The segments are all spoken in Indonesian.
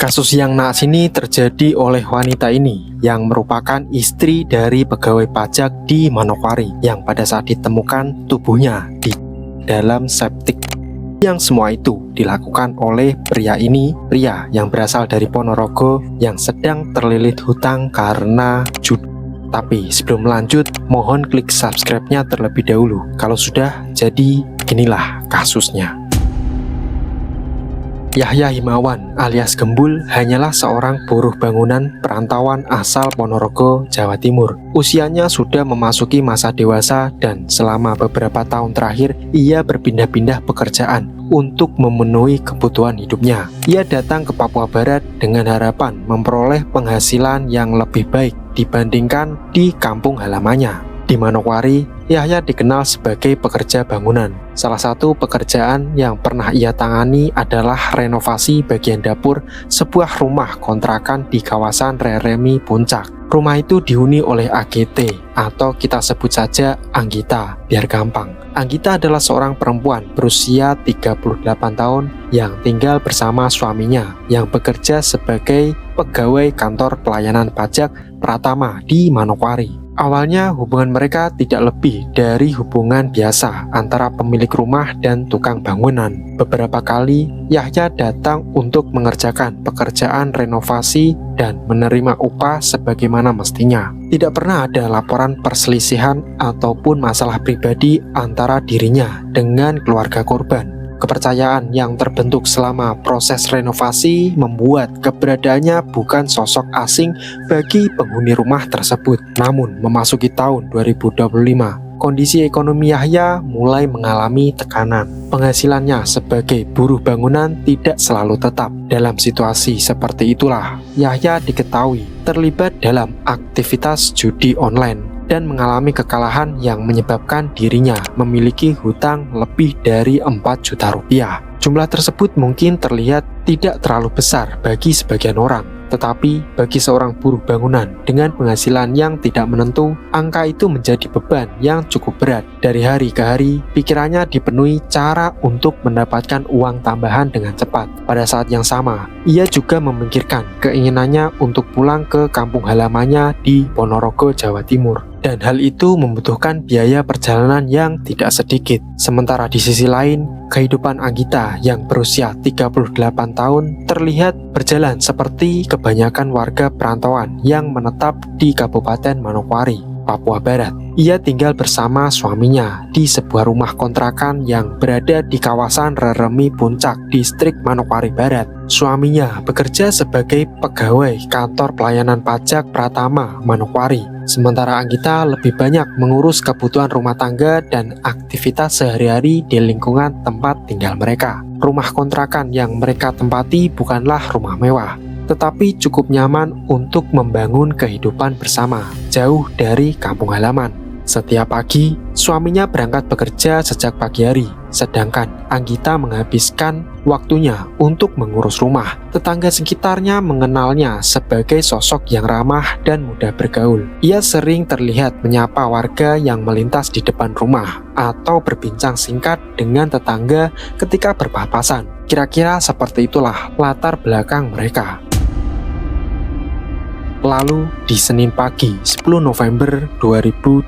Kasus yang naas ini terjadi oleh wanita ini yang merupakan istri dari pegawai pajak di Manokwari yang pada saat ditemukan tubuhnya di dalam septik. Yang semua itu dilakukan oleh pria yang berasal dari Ponorogo yang sedang terlilit hutang karena judi. Tapi sebelum lanjut, mohon klik subscribe-nya terlebih dahulu. Kalau sudah, jadi inilah kasusnya. Yahya Himawan alias Gembul hanyalah seorang buruh bangunan perantauan asal Ponorogo, Jawa Timur. Usianya sudah memasuki masa dewasa dan selama beberapa tahun terakhir ia berpindah-pindah pekerjaan untuk memenuhi kebutuhan hidupnya. Ia datang ke Papua Barat dengan harapan memperoleh penghasilan yang lebih baik dibandingkan di kampung halamannya. Di Manokwari, Yahya dikenal sebagai pekerja bangunan. Salah satu pekerjaan yang pernah ia tangani adalah renovasi bagian dapur sebuah rumah kontrakan di kawasan Reremi Puncak. Rumah itu dihuni oleh AGT atau kita sebut saja Anggita, biar gampang. Anggita adalah seorang perempuan berusia 38 tahun yang tinggal bersama suaminya yang bekerja sebagai pegawai kantor pelayanan pajak Pratama di Manokwari. Awalnya hubungan mereka tidak lebih dari hubungan biasa antara pemilik rumah dan tukang bangunan. Beberapa kali Yahya datang untuk mengerjakan pekerjaan renovasi dan menerima upah sebagaimana mestinya. Tidak pernah ada laporan perselisihan ataupun masalah pribadi antara dirinya dengan keluarga korban. Kepercayaan yang terbentuk selama proses renovasi membuat keberadaannya bukan sosok asing bagi penghuni rumah tersebut. Namun, memasuki tahun 2025, kondisi ekonomi Yahya mulai mengalami tekanan. Penghasilannya sebagai buruh bangunan tidak selalu tetap. Dalam situasi seperti itulah, Yahya diketahui terlibat dalam aktivitas judi online dan mengalami kekalahan yang menyebabkan dirinya memiliki hutang lebih dari 4 juta rupiah. Jumlah tersebut mungkin terlihat tidak terlalu besar bagi sebagian orang, tetapi bagi seorang buruh bangunan dengan penghasilan yang tidak menentu, angka itu menjadi beban yang cukup berat. Dari hari ke hari, pikirannya dipenuhi cara untuk mendapatkan uang tambahan dengan cepat. Pada saat yang sama, ia juga memikirkan keinginannya untuk pulang ke kampung halamannya di Ponorogo, Jawa Timur. Dan hal itu membutuhkan biaya perjalanan yang tidak sedikit. Sementara di sisi lain, kehidupan Anggita yang berusia 38 tahun terlihat berjalan seperti kebanyakan warga perantauan yang menetap di Kabupaten Manokwari, Papua Barat. Ia tinggal bersama suaminya di sebuah rumah kontrakan yang berada di kawasan Reremi Puncak, distrik Manokwari Barat. Suaminya bekerja sebagai pegawai kantor pelayanan pajak Pratama, Manokwari. Sementara Anggita lebih banyak mengurus kebutuhan rumah tangga dan aktivitas sehari-hari di lingkungan tempat tinggal mereka. Rumah kontrakan yang mereka tempati bukanlah rumah mewah, tetapi cukup nyaman untuk membangun kehidupan bersama, jauh dari kampung halaman. Setiap pagi, suaminya berangkat bekerja sejak pagi hari, sedangkan Anggita menghabiskan waktunya untuk mengurus rumah. Tetangga sekitarnya mengenalnya sebagai sosok yang ramah dan mudah bergaul. Ia sering terlihat menyapa warga yang melintas di depan rumah atau berbincang singkat dengan tetangga ketika berpapasan. Kira-kira seperti itulah latar belakang mereka. Lalu, di Senin pagi 10 November 2025,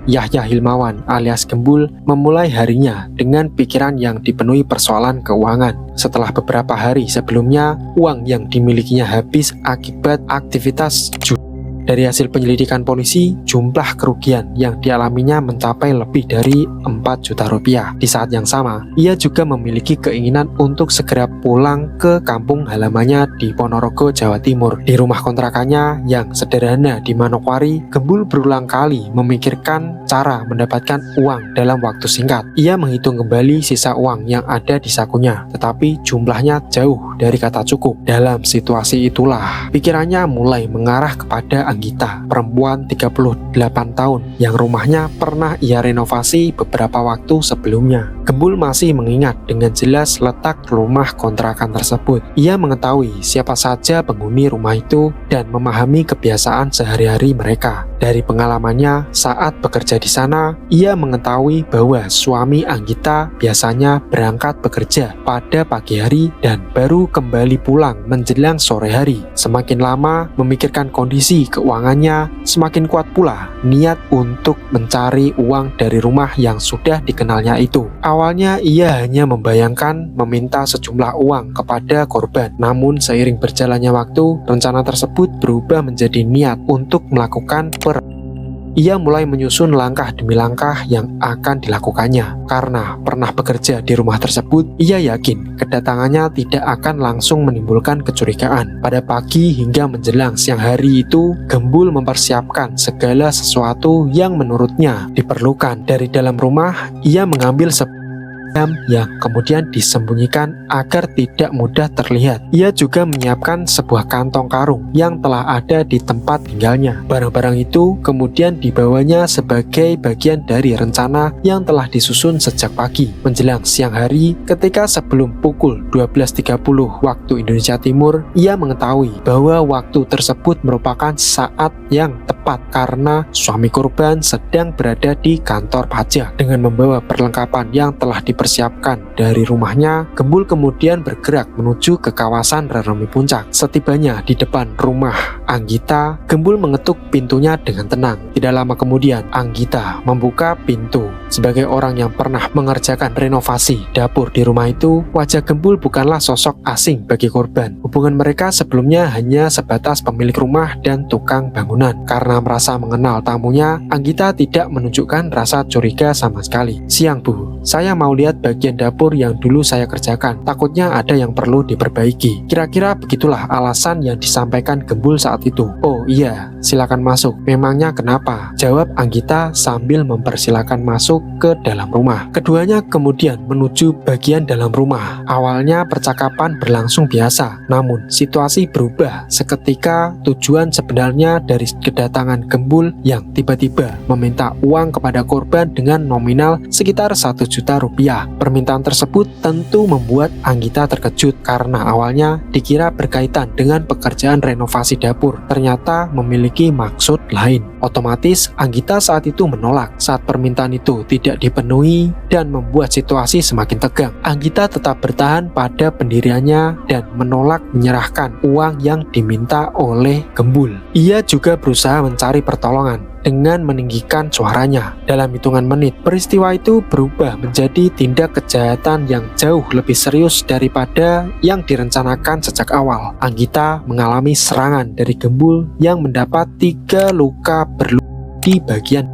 Yahya Himawan alias Gembul memulai harinya dengan pikiran yang dipenuhi persoalan keuangan. Setelah beberapa hari sebelumnya, uang yang dimilikinya habis akibat aktivitas judi. Dari hasil penyelidikan polisi, jumlah kerugian yang dialaminya mencapai lebih dari 4 juta rupiah. Di saat yang sama, ia juga memiliki keinginan untuk segera pulang ke kampung halamannya di Ponorogo, Jawa Timur. Di rumah kontrakannya yang sederhana di Manokwari, Gembul berulang kali memikirkan cara mendapatkan uang dalam waktu singkat. Ia menghitung kembali sisa uang yang ada di sakunya, tetapi jumlahnya jauh dari kata cukup. Dalam situasi itulah, pikirannya mulai mengarah kepada Anggita, perempuan 38 tahun yang rumahnya pernah ia renovasi beberapa waktu sebelumnya. Gembul masih mengingat dengan jelas letak rumah kontrakan tersebut. Ia mengetahui siapa saja penghuni rumah itu dan memahami kebiasaan sehari-hari mereka. Dari pengalamannya saat bekerja di sana, ia mengetahui bahwa suami Anggita biasanya berangkat bekerja pada pagi hari dan baru kembali pulang menjelang sore hari. Semakin lama memikirkan kondisi keuangannya, semakin kuat pula niat untuk mencari uang dari rumah yang sudah dikenalnya itu. Awalnya ia hanya membayangkan meminta sejumlah uang kepada korban, namun seiring berjalannya waktu, rencana tersebut berubah menjadi niat untuk melakukan Ia mulai menyusun langkah demi langkah yang akan dilakukannya. Karena pernah bekerja di rumah tersebut, ia yakin kedatangannya tidak akan langsung menimbulkan kecurigaan. Pada pagi hingga menjelang siang hari itu, Gembul mempersiapkan segala sesuatu yang menurutnya diperlukan. Dari dalam rumah, ia mengambil yang kemudian disembunyikan agar tidak mudah terlihat. Ia juga menyiapkan sebuah kantong karung yang telah ada di tempat tinggalnya. Barang-barang itu kemudian dibawanya sebagai bagian dari rencana yang telah disusun sejak pagi. Menjelang siang hari, ketika sebelum pukul 12.30 waktu Indonesia Timur, ia mengetahui bahwa waktu tersebut merupakan saat yang tepat karena suami korban sedang berada di kantor pajak. Dengan membawa perlengkapan yang telah dipersiapkan dari rumahnya, Gembul kemudian bergerak menuju ke kawasan Rarami Puncak. Setibanya di depan rumah Anggita, Gembul mengetuk pintunya dengan tenang. Tidak lama kemudian, Anggita membuka pintu. Sebagai orang yang pernah mengerjakan renovasi dapur di rumah itu, wajah Gembul bukanlah sosok asing bagi korban. Hubungan mereka sebelumnya hanya sebatas pemilik rumah dan tukang bangunan. Karena merasa mengenal tamunya, Anggita tidak menunjukkan rasa curiga sama sekali. "Siang, Bu. Saya mau lihat bagian dapur yang dulu saya kerjakan. Takutnya ada yang perlu diperbaiki." Kira-kira begitulah alasan yang disampaikan Gembul saat itu. "Oh iya, silakan masuk. Memangnya kenapa?" jawab Anggita sambil mempersilakan masuk ke dalam rumah. Keduanya kemudian menuju bagian dalam rumah. Awalnya percakapan berlangsung biasa, namun situasi berubah seketika tujuan sebenarnya dari kedatangan Gembul yang tiba-tiba meminta uang kepada korban dengan nominal sekitar 1 juta rupiah. Permintaan tersebut tentu membuat Anggita terkejut karena awalnya dikira berkaitan dengan pekerjaan renovasi dapur, ternyata memiliki maksud lain. Otomatis Anggita saat itu menolak. Saat permintaan itu tidak dipenuhi dan membuat situasi semakin tegang, Anggita tetap bertahan pada pendiriannya dan menolak menyerahkan uang yang diminta oleh Gembul. Ia juga berusaha mencari pertolongan dengan meninggikan suaranya. Dalam hitungan menit, peristiwa itu berubah menjadi tindak kejahatan yang jauh lebih serius daripada yang direncanakan sejak awal. Anggita mengalami serangan dari Gembul yang mendapat 3 luka di bagian.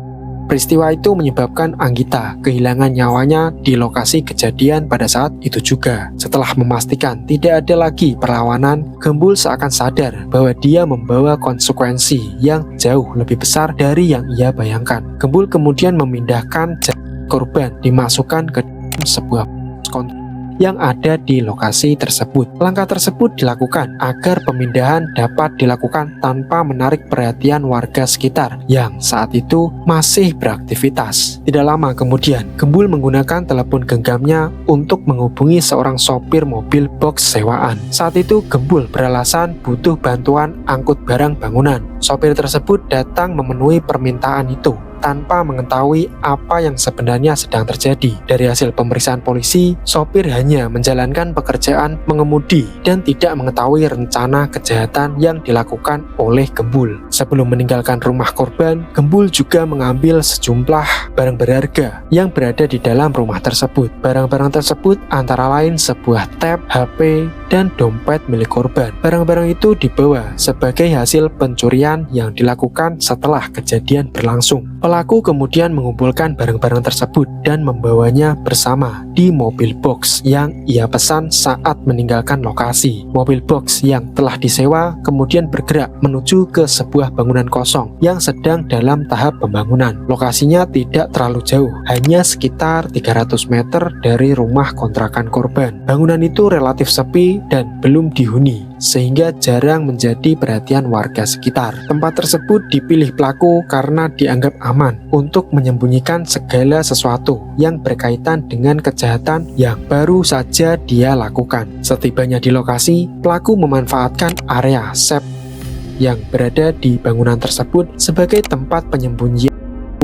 Peristiwa itu menyebabkan Anggita kehilangan nyawanya di lokasi kejadian pada saat itu juga. Setelah memastikan tidak ada lagi perlawanan, Gembul seakan sadar bahwa dia membawa konsekuensi yang jauh lebih besar dari yang ia bayangkan. Gembul kemudian memindahkan korban dimasukkan ke sebuah kontainer yang ada di lokasi tersebut. Langkah tersebut dilakukan agar pemindahan dapat dilakukan tanpa menarik perhatian warga sekitar yang saat itu masih beraktivitas. Tidak lama kemudian, Gembul menggunakan telepon genggamnya untuk menghubungi seorang sopir mobil box sewaan. Saat itu Gembul beralasan butuh bantuan angkut barang bangunan. Sopir tersebut datang memenuhi permintaan itu tanpa mengetahui apa yang sebenarnya sedang terjadi. Dari hasil pemeriksaan polisi, sopir hanya menjalankan pekerjaan mengemudi dan tidak mengetahui rencana kejahatan yang dilakukan oleh Gembul. Sebelum meninggalkan rumah korban, Gembul juga mengambil sejumlah barang berharga yang berada di dalam rumah tersebut. Barang-barang tersebut antara lain sebuah tab, HP, dan dompet milik korban. Barang-barang itu dibawa sebagai hasil pencurian yang dilakukan setelah kejadian berlangsung. Pelaku kemudian mengumpulkan barang-barang tersebut dan membawanya bersama di mobil box yang ia pesan saat meninggalkan lokasi. Mobil box yang telah disewa kemudian bergerak menuju ke sebuah bangunan kosong yang sedang dalam tahap pembangunan. Lokasinya tidak terlalu jauh, hanya sekitar 300 meter dari rumah kontrakan korban. Bangunan itu relatif sepi dan belum dihuni. sehingga jarang menjadi perhatian warga sekitar. Tempat tersebut dipilih pelaku karena dianggap aman untuk menyembunyikan segala sesuatu yang berkaitan dengan kejahatan yang baru saja dia lakukan. Setibanya di lokasi, pelaku memanfaatkan area sep yang berada di bangunan tersebut sebagai tempat penyembunyian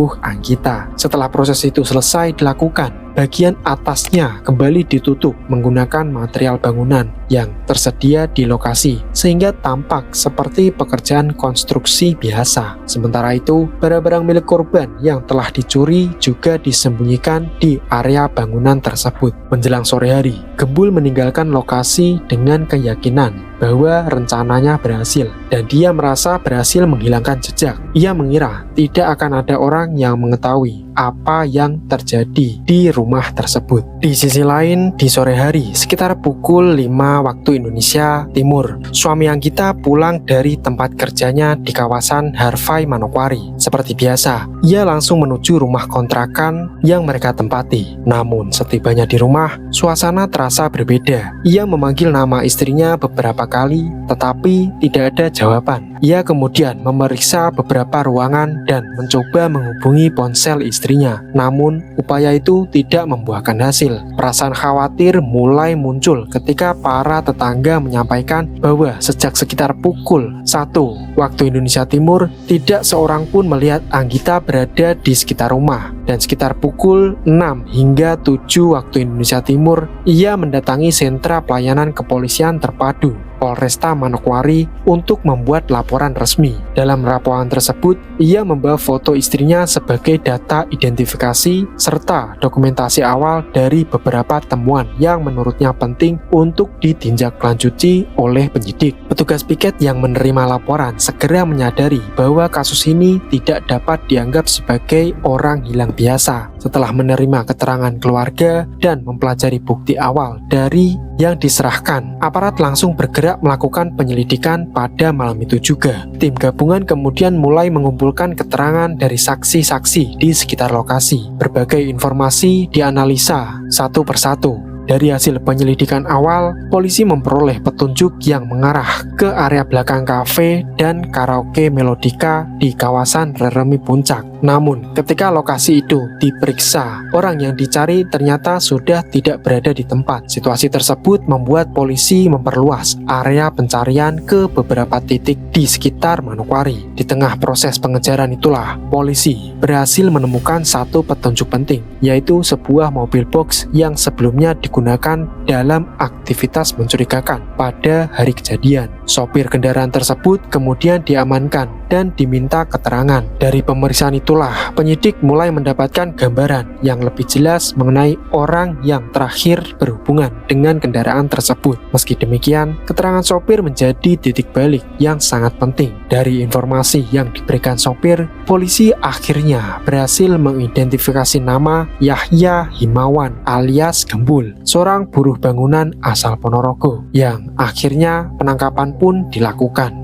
Anggita. Setelah proses itu selesai dilakukan, bagian atasnya kembali ditutup menggunakan material bangunan yang tersedia di lokasi sehingga tampak seperti pekerjaan konstruksi biasa. Sementara itu, barang-barang milik korban yang telah dicuri juga disembunyikan di area bangunan tersebut. Menjelang sore hari, Gembul meninggalkan lokasi dengan keyakinan bahwa rencananya berhasil dan dia merasa berhasil menghilangkan jejak. Ia mengira tidak akan ada orang yang mengetahui apa yang terjadi di rumah tersebut. Di sisi lain, di sore hari sekitar pukul 5 waktu Indonesia Timur, suami Anggita pulang dari tempat kerjanya di kawasan Harvai Manokwari. Seperti biasa, ia langsung menuju rumah kontrakan yang mereka tempati. Namun setibanya di rumah, suasana terasa berbeda. Ia memanggil nama istrinya beberapa kali, tetapi tidak ada jawaban. Ia kemudian memeriksa beberapa ruangan dan mencoba menghubungi ponsel istrinya. Namun, upaya itu tidak membuahkan hasil. Perasaan khawatir mulai muncul ketika para tetangga menyampaikan bahwa sejak sekitar pukul 1 waktu Indonesia Timur, tidak seorang pun melihat Anggita berada di sekitar rumah. Dan sekitar pukul 6 hingga 7 waktu Indonesia Timur, ia mendatangi sentra pelayanan kepolisian terpadu Polresta Manokwari untuk membuat laporan resmi. Dalam laporan tersebut, ia membawa foto istrinya sebagai data identifikasi serta dokumentasi awal dari beberapa temuan yang menurutnya penting untuk ditindaklanjuti oleh penyidik. Petugas piket yang menerima laporan segera menyadari bahwa kasus ini tidak dapat dianggap sebagai orang hilang biasa. Setelah menerima keterangan keluarga dan mempelajari bukti awal dari yang diserahkan, aparat langsung bergerak melakukan penyelidikan pada malam itu juga. Tim gabungan kemudian mulai mengumpulkan keterangan dari saksi-saksi di sekitar lokasi. Berbagai informasi dianalisa satu persatu. Dari hasil penyelidikan awal, polisi memperoleh petunjuk yang mengarah ke area belakang kafe dan karaoke Melodika di kawasan Reremi Puncak. Namun, ketika lokasi itu diperiksa, orang yang dicari ternyata sudah tidak berada di tempat. Situasi tersebut membuat polisi memperluas area pencarian ke beberapa titik di sekitar Manokwari. Di tengah proses pengejaran itulah, polisi berhasil menemukan satu petunjuk penting, yaitu sebuah mobil box yang sebelumnya digunakan dalam aktivitas mencurigakan pada hari kejadian. Sopir kendaraan tersebut kemudian diamankan dan diminta keterangan. Dari pemeriksaan itulah, penyidik mulai mendapatkan gambaran yang lebih jelas mengenai orang yang terakhir berhubungan dengan kendaraan tersebut. Meski demikian, keterangan sopir menjadi titik balik yang sangat penting. Dari informasi yang diberikan sopir, polisi akhirnya berhasil mengidentifikasi nama Yahya Himawan alias Gembul, seorang buruh bangunan asal Ponorogo, yang akhirnya penangkapan pun dilakukan.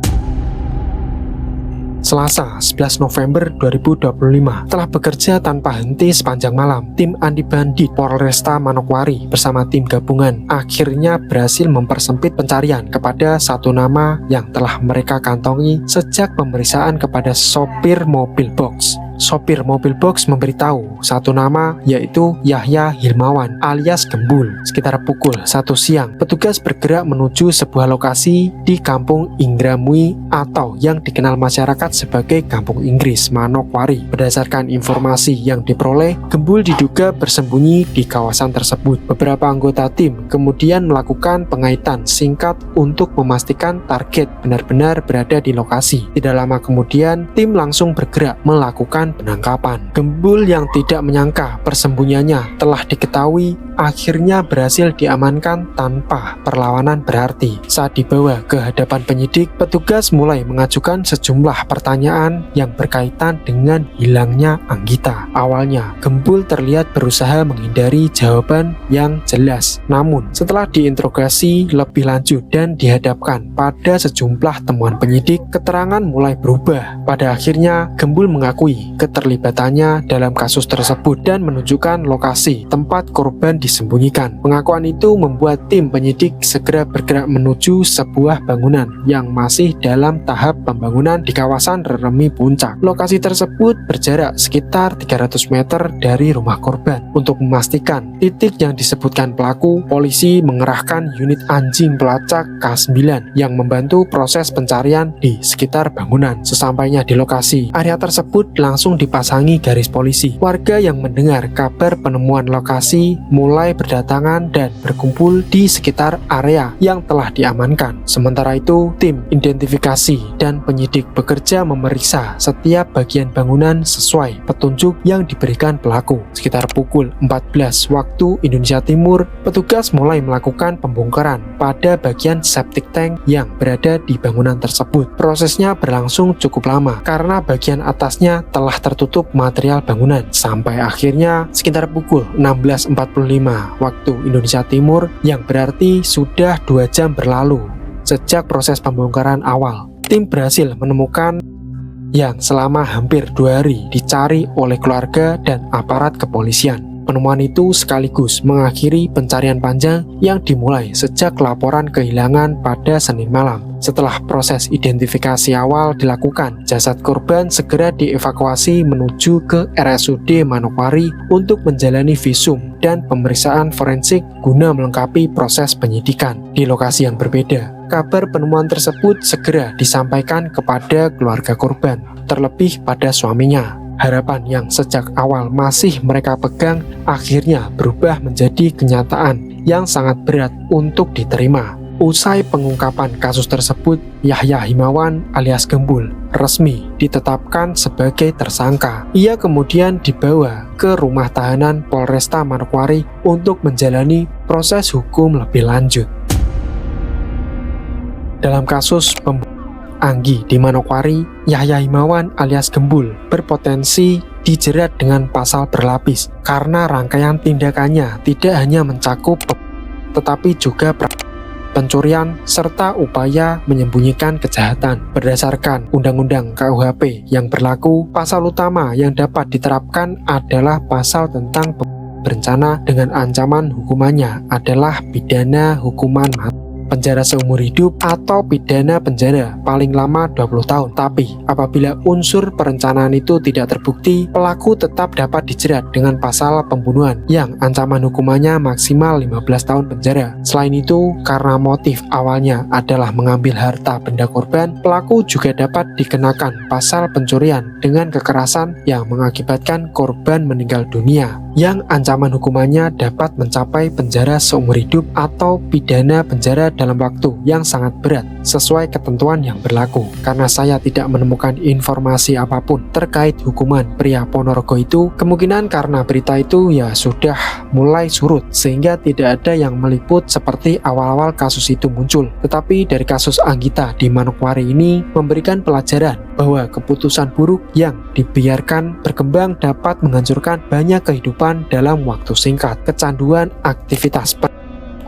Selasa 11 November 2025, telah bekerja tanpa henti sepanjang malam, tim anti bandit Polresta Manokwari bersama tim gabungan akhirnya berhasil mempersempit pencarian kepada satu nama yang telah mereka kantongi sejak pemeriksaan kepada sopir mobil box. Sopir mobil box memberitahu satu nama, yaitu Yahya Hilmawan alias Gembul. Sekitar pukul 1 siang, petugas bergerak menuju sebuah lokasi di Kampung Ingramui atau yang dikenal masyarakat sebagai Kampung Inggris Manokwari. Berdasarkan informasi yang diperoleh, Gembul diduga bersembunyi di kawasan tersebut. Beberapa anggota tim kemudian melakukan pengaitan singkat untuk memastikan target benar-benar berada di lokasi. Tidak lama kemudian, tim langsung bergerak melakukan penangkapan. Gembul yang tidak menyangka persembunyiannya telah diketahui akhirnya berhasil diamankan tanpa perlawanan berarti. Saat dibawa ke hadapan penyidik, petugas mulai mengajukan sejumlah pertanyaan yang berkaitan dengan hilangnya Anggita. Awalnya, Gembul terlihat berusaha menghindari jawaban yang jelas. Namun, setelah diinterogasi lebih lanjut dan dihadapkan pada sejumlah temuan penyidik, keterangan mulai berubah. Pada akhirnya, Gembul mengakui keterlibatannya dalam kasus tersebut dan menunjukkan lokasi tempat korban disembunyikan. Pengakuan itu membuat tim penyidik segera bergerak menuju sebuah bangunan yang masih dalam tahap pembangunan di kawasan Reremi Puncak. Lokasi tersebut berjarak sekitar 300 meter dari rumah korban. Untuk memastikan titik yang disebutkan pelaku, polisi mengerahkan unit anjing pelacak K9 yang membantu proses pencarian di sekitar bangunan. Sesampainya di lokasi, area tersebut langsung dipasangi garis polisi. Warga yang mendengar kabar penemuan lokasi mulai berdatangan dan berkumpul di sekitar area yang telah diamankan. Sementara itu, tim identifikasi dan penyidik bekerja memeriksa setiap bagian bangunan sesuai petunjuk yang diberikan pelaku. Sekitar pukul 14 waktu Indonesia Timur, petugas mulai melakukan pembongkaran pada bagian septic tank yang berada di bangunan tersebut. Prosesnya berlangsung cukup lama karena bagian atasnya telah tertutup material bangunan. Sampai akhirnya sekitar pukul 16.45 waktu Indonesia Timur, yang berarti sudah 2 jam berlalu sejak proses pembongkaran awal. Tim berhasil menemukan yang selama hampir 2 hari dicari oleh keluarga dan aparat kepolisian. Penemuan itu sekaligus mengakhiri pencarian panjang yang dimulai sejak laporan kehilangan pada Senin malam. Setelah proses identifikasi awal dilakukan, jasad korban segera dievakuasi menuju ke RSUD Manokwari untuk menjalani visum dan pemeriksaan forensik guna melengkapi proses penyidikan. Di lokasi yang berbeda, kabar penemuan tersebut segera disampaikan kepada keluarga korban, terlebih pada suaminya. Harapan yang sejak awal masih mereka pegang akhirnya berubah menjadi kenyataan yang sangat berat untuk diterima. Usai pengungkapan kasus tersebut, Yahya Himawan alias Gembul resmi ditetapkan sebagai tersangka. Ia kemudian dibawa ke rumah tahanan Polresta Manokwari untuk menjalani proses hukum lebih lanjut. Dalam kasus Anggi di Manokwari, Yahya Himawan alias Gembul berpotensi dijerat dengan pasal berlapis karena rangkaian tindakannya tidak hanya mencakup tetapi juga pencurian serta upaya menyembunyikan kejahatan. Berdasarkan Undang-Undang KUHP yang berlaku, pasal utama yang dapat diterapkan adalah pasal tentang berencana dengan ancaman hukumannya adalah pidana hukuman mati, penjara seumur hidup, atau pidana penjara paling lama 20 tahun. Tapi apabila unsur perencanaan itu tidak terbukti, pelaku tetap dapat dijerat dengan pasal pembunuhan yang ancaman hukumannya maksimal 15 tahun penjara. Selain itu, karena motif awalnya adalah mengambil harta benda korban, pelaku juga dapat dikenakan pasal pencurian dengan kekerasan yang mengakibatkan korban meninggal dunia, yang ancaman hukumannya dapat mencapai penjara seumur hidup atau pidana penjara dalam waktu yang sangat berat sesuai ketentuan yang berlaku. Karena saya tidak menemukan informasi apapun terkait hukuman pria Ponorogo itu, kemungkinan karena berita itu ya sudah mulai surut sehingga tidak ada yang meliput seperti awal-awal kasus itu muncul. Tetapi dari kasus Anggita di Manokwari ini memberikan pelajaran bahwa keputusan buruk yang dibiarkan berkembang dapat menghancurkan banyak kehidupan dalam waktu singkat. Kecanduan aktivitas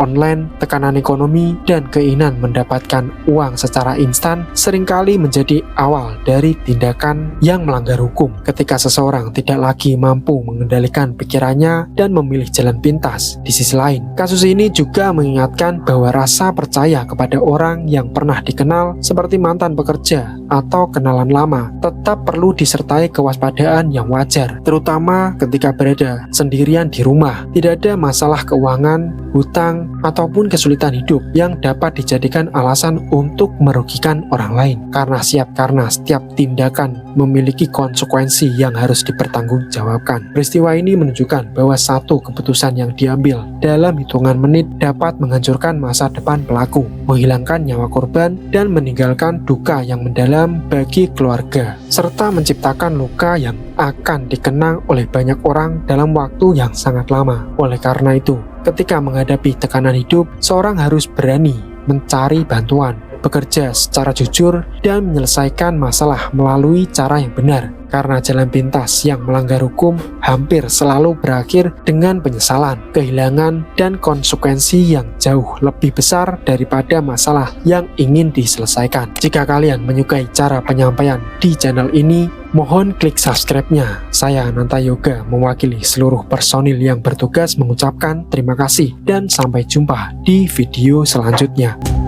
online, tekanan ekonomi, dan keinginan mendapatkan uang secara instan seringkali menjadi awal dari tindakan yang melanggar hukum. Ketika seseorang tidak lagi mampu mengendalikan pikirannya dan memilih jalan pintas. Di sisi lain, kasus ini juga mengingatkan bahwa rasa percaya kepada orang yang pernah dikenal seperti mantan pekerja atau kenalan lama tetap perlu disertai kewaspadaan yang wajar, terutama ketika berada sendirian di rumah. Tidak ada masalah keuangan, hutang, ataupun kesulitan hidup yang dapat dijadikan alasan untuk merugikan orang lain. Karena setiap tindakan memiliki konsekuensi yang harus dipertanggungjawabkan. Peristiwa ini menunjukkan bahwa satu keputusan yang diambil dalam hitungan menit dapat menghancurkan masa depan pelaku, menghilangkan nyawa korban, dan meninggalkan duka yang mendalam bagi keluarga, serta menciptakan luka yang akan dikenang oleh banyak orang dalam waktu yang sangat lama. Oleh karena itu, ketika menghadapi tekanan hidup, seorang harus berani mencari bantuan, bekerja secara jujur dan menyelesaikan masalah melalui cara yang benar. Karena jalan pintas yang melanggar hukum hampir selalu berakhir dengan penyesalan, kehilangan, dan konsekuensi yang jauh lebih besar daripada masalah yang ingin diselesaikan. Jika kalian menyukai cara penyampaian di channel ini, mohon klik subscribe-nya. Saya Ananta Yoga mewakili seluruh personil yang bertugas mengucapkan terima kasih dan sampai jumpa di video selanjutnya.